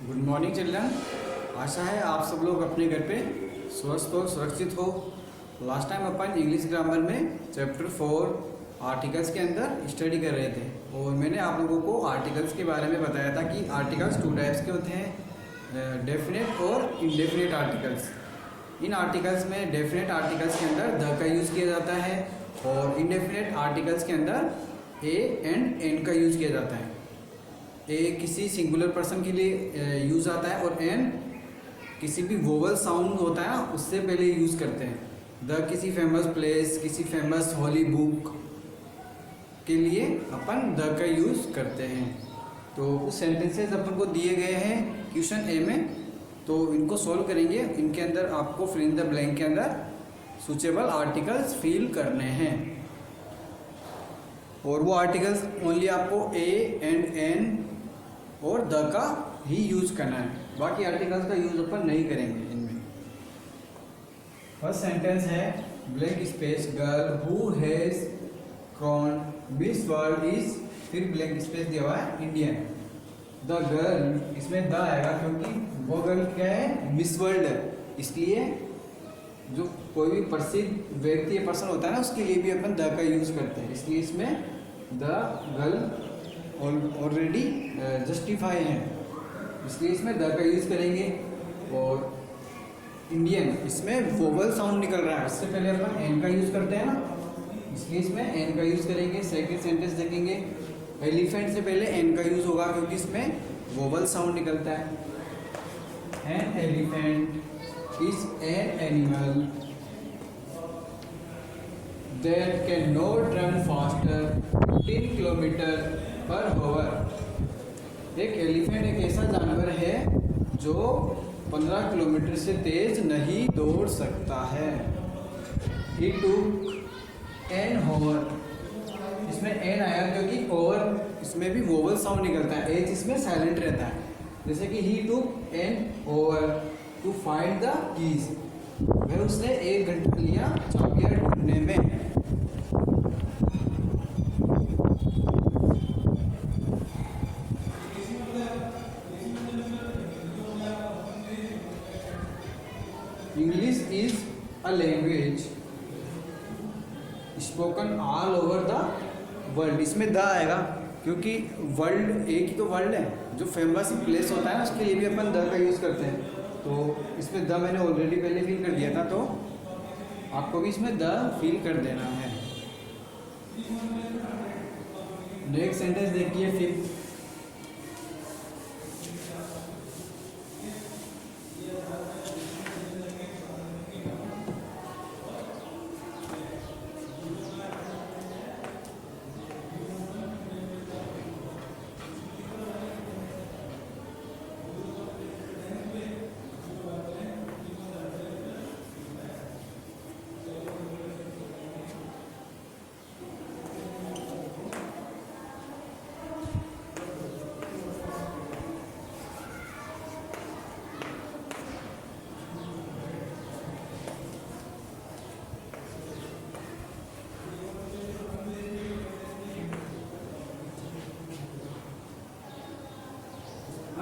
Good morning children. आशा है आप सब लोग अपने घर पे स्वस्थ और सुरक्षित हो। लास्ट टाइम अपन इंग्लिश ग्रामर में चैप्टर 4 आर्टिकल्स के अंदर स्टडी कर रहे थे और मैंने आप लोगों को आर्टिकल्स के बारे में बताया था कि आर्टिकल्स 2 टाइप्स के होते हैं, डेफिनेट और इनडेफिनेट आर्टिकल्स। इन आर्टिकल्स में डेफिनेट आर्टिकल्स के अंदर द का यूज़ किया जाता है और इनडेफिनेट आर्टिकल्स के अंदर ए एंड एन का यूज़ किया जाता है। ए किसी सिंगुलर पर्सन के लिए यूज़ आता है और एन किसी भी वोवल साउंड होता है ना उससे पहले यूज़ करते हैं। द किसी फेमस प्लेस, किसी फेमस हॉली बुक के लिए अपन द का यूज़ करते हैं। तो कुछ सेंटेंसेस अपन को दिए गए हैं क्वेश्चन ए में, तो इनको सॉल्व करेंगे। इनके अंदर आपको फिल इन द ब्लैंक के अंदर सूचेबल आर्टिकल्स फिल करने हैं और वो आर्टिकल्स ओनली आपको ए एंड एन और द का ही यूज़ करना है, बाकी आर्टिकल्स का यूज़ अपन नहीं करेंगे इनमें। फर्स्ट सेंटेंस है blank space girl who has crowned miss world is, फिर ब्लैंक स्पेस दिया हुआ है इंडियन। द गर्ल, इसमें द आएगा क्योंकि वो गर्ल क्या है, मिस वर्ल्ड है, इसलिए जो कोई भी प्रसिद्ध व्यक्ति या पर्सन होता है ना उसके लिए भी अपन द का यूज़ करते हैं, इसलिए इसमें द गर्ल ऑलरेडी जस्टिफाई है, इसलिए इसमें द का यूज़ करेंगे। और इंडियन, इसमें वोवल साउंड निकल रहा है, इससे पहले अपन एन का यूज़ करते हैं ना, इसलिए इसमें एन का यूज़ करेंगे। सेकंड सेंटेंस देखेंगे, एलिफेंट से पहले एन का यूज़ होगा क्योंकि इसमें वोवल साउंड निकलता है। An elephant is an animal that cannot run faster 15 kilometre per hour. एक एलिफेंट एक ऐसा जानवर है जो 15 किलोमीटर से तेज नहीं दौड़ सकता है। He took an hour, इसमें एन आया क्योंकि ओवर इसमें भी वोवल साउंड निकलता है, एच इसमें साइलेंट रहता है। जैसे कि he took an hour to find the keys, वह उसने 1 घंटा लिया चाबियां ढूंढने में। English is a language spoken all over the world, इसमें द आएगा क्योंकि वर्ल्ड एक ही तो वर्ल्ड है, जो फेमस प्लेस होता है ना उसके लिए भी अपन द का यूज़ करते हैं। तो इसमें द मैंने ऑलरेडी पहले फिल कर दिया था, तो आपको भी इसमें द फिल कर देना है। नेक्स्ट सेंटेंस देखिए फिर,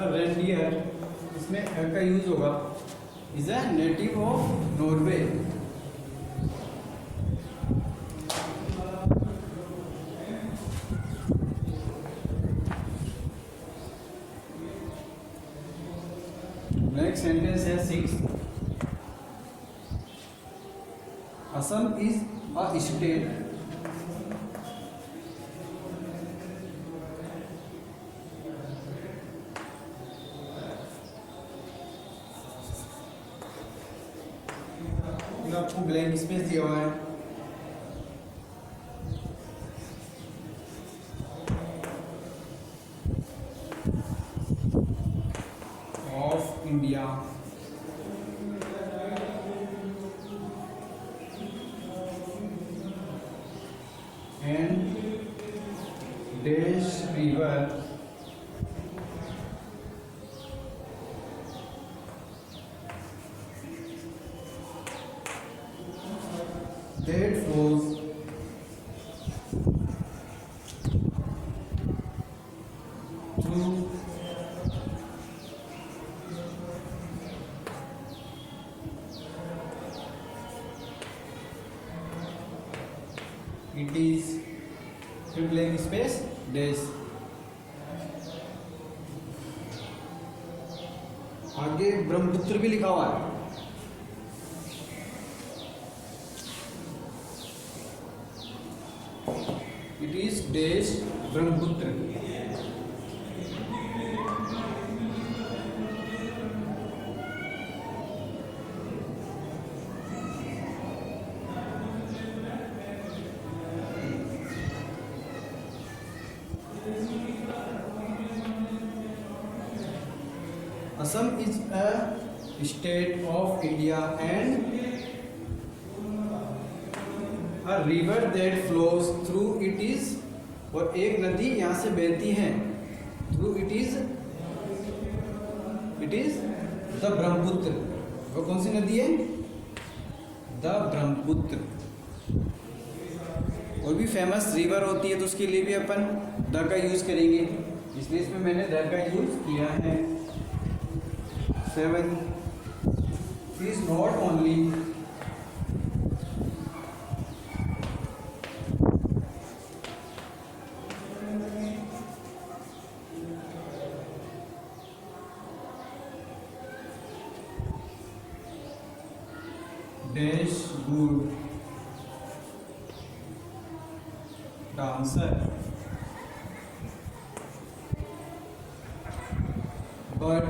रेंडियर, इसमें अ का यूज होगा, is a native of Norway. Next sentence है 6, असम इज अ स्टेट आपको ब्लैंक स्पेस दिया हुआ है। Of India, and dash river that flows through it is, फिर ब्लैंक स्पेस डैश। आगे ब्रह्मपुत्र भी लिखा हुआ है, it is dash Brahmaputra. Assam is a state of India and a river that flows through it is, और एक नदी यहाँ से बहती है, through it is the Brahmaputra. वो कौन सी नदी है? द ब्रह्मपुत्र। और भी फेमस रिवर होती है तो उसके लिए भी अपन द का यूज करेंगे, इसलिए इसमें मैंने द का यूज किया है। 7 is not only dash good dancer but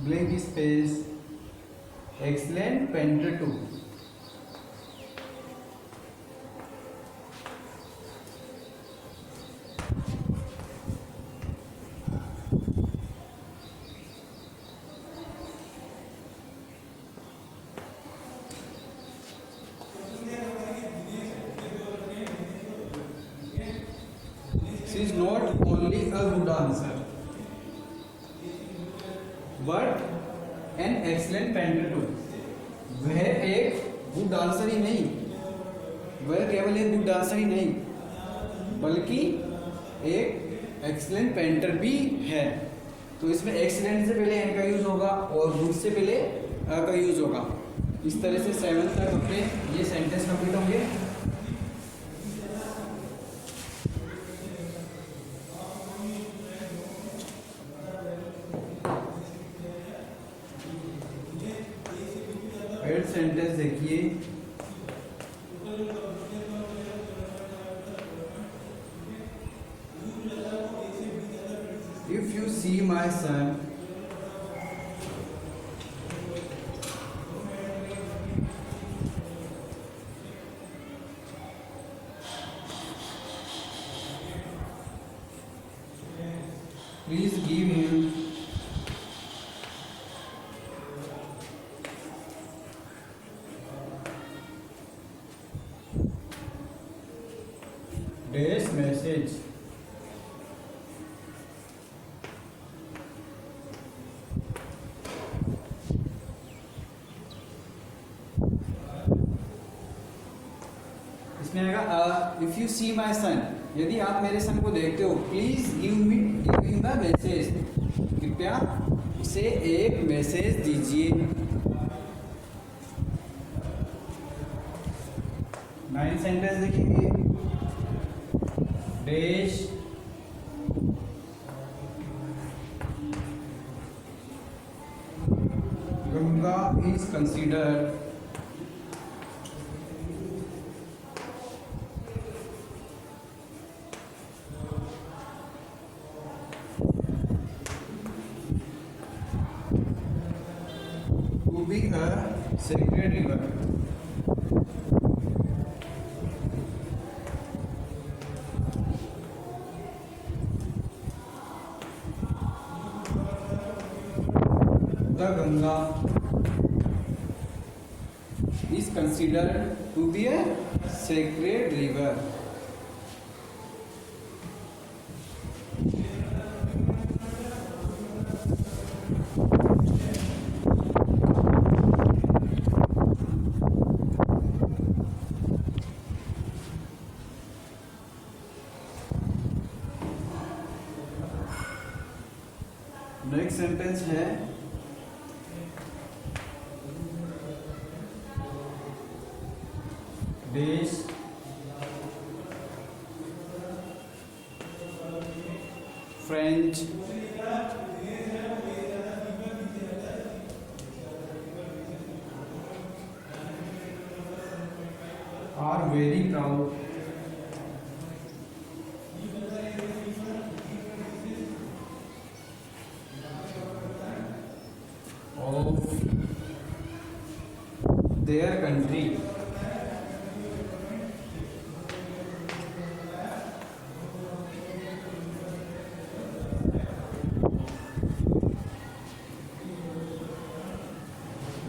blank space excellent painter too। She is not only a good dancer but an excellent painter too। वह एक गुड डांसर ही नहीं, वह केवल एक गुड डांसर ही नहीं बल्कि एक एक्सीलेंट पेंटर भी है। तो इसमें एक्सीलेंट से पहले एन का यूज होगा और गुड से पहले अ का यूज होगा। इस तरह से 7 तक अपने ये सेंटेंस कंप्लीट होंगे। थर्ड सेंटेंस देखिए, if you see my son please give him dash message। इसमें आएगा इफ यू सी माई सन, यदि आप मेरे सन को देखते हो, please give him the message, कृपया उसे एक मैसेज दीजिए। 9 सेंटेंस देखेंगे, dash Ganga is considered to be a sacred river। The Ganga is considered to be a sacred river। Next sentence है देश French are very proud of their country.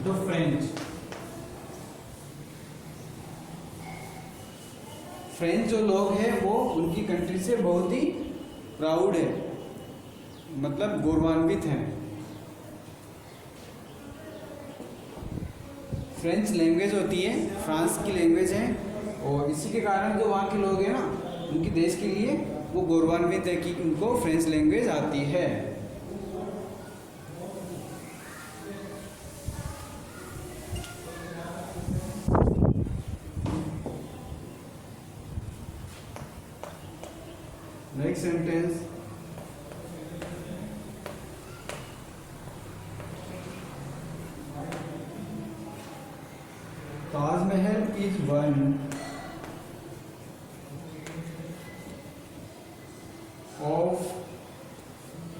The French जो लोग हैं वो उनकी country से बहुत ही प्राउड है, मतलब गौरवान्वित हैं। फ्रेंच लैंग्वेज होती है, फ्रांस की लैंग्वेज है, और इसी के कारण जो वहाँ के लोग हैं ना, उनके देश के लिए वो गौरवान्वित है कि उनको फ्रेंच लैंग्वेज आती है। Next sentence Taj Mahal is one of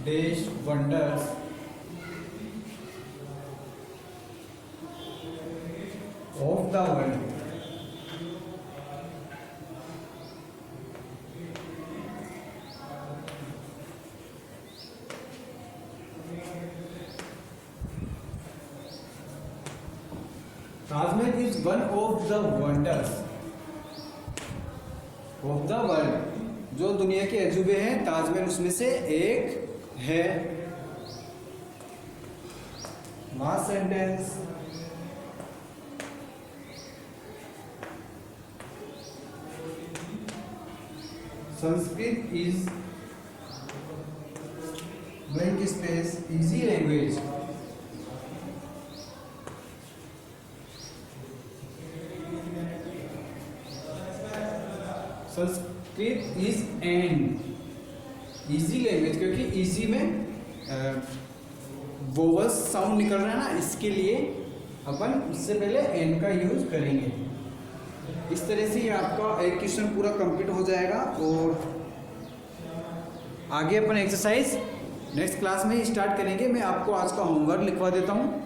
देश wonders of the world. Taj Mahal is one of the wonders of the world. जो दुनिया के अजूबे हैं, ताजमहल उसमें से एक है। Last sentence Sanskrit is blank space easy language. Sanskrit is an easy language, क्योंकि इजी में वोवल्स साउंड निकल रहा है ना, इसके लिए अपन इससे पहले एन का यूज करेंगे। इस तरह से ये आपका एक क्वेश्चन पूरा कंप्लीट हो जाएगा, और आगे अपन एक्सरसाइज नेक्स्ट क्लास में ही स्टार्ट करेंगे। मैं आपको आज का होमवर्क लिखवा देता हूँ।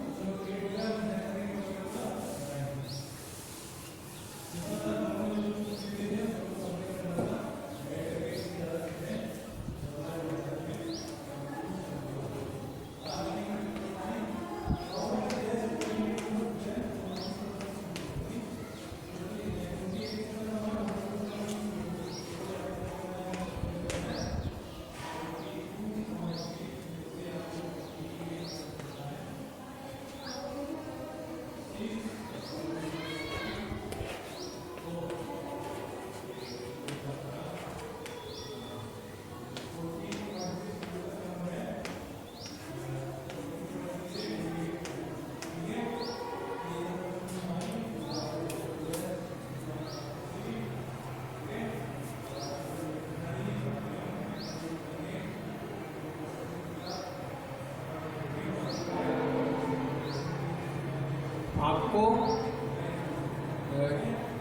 आपको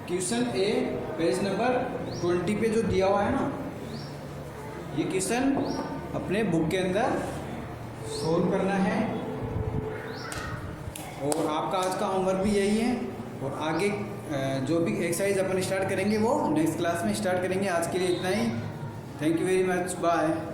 क्वेश्चन ए पेज नंबर 20 पे जो दिया हुआ है ना, ये क्वेश्चन अपने बुक के अंदर सोल्व करना है। और आपका आज का होमवर्क भी यही है, और आगे जो भी एक्सरसाइज अपन स्टार्ट करेंगे वो नेक्स्ट क्लास में स्टार्ट करेंगे। आज के लिए इतना ही। Thank you very much, bye.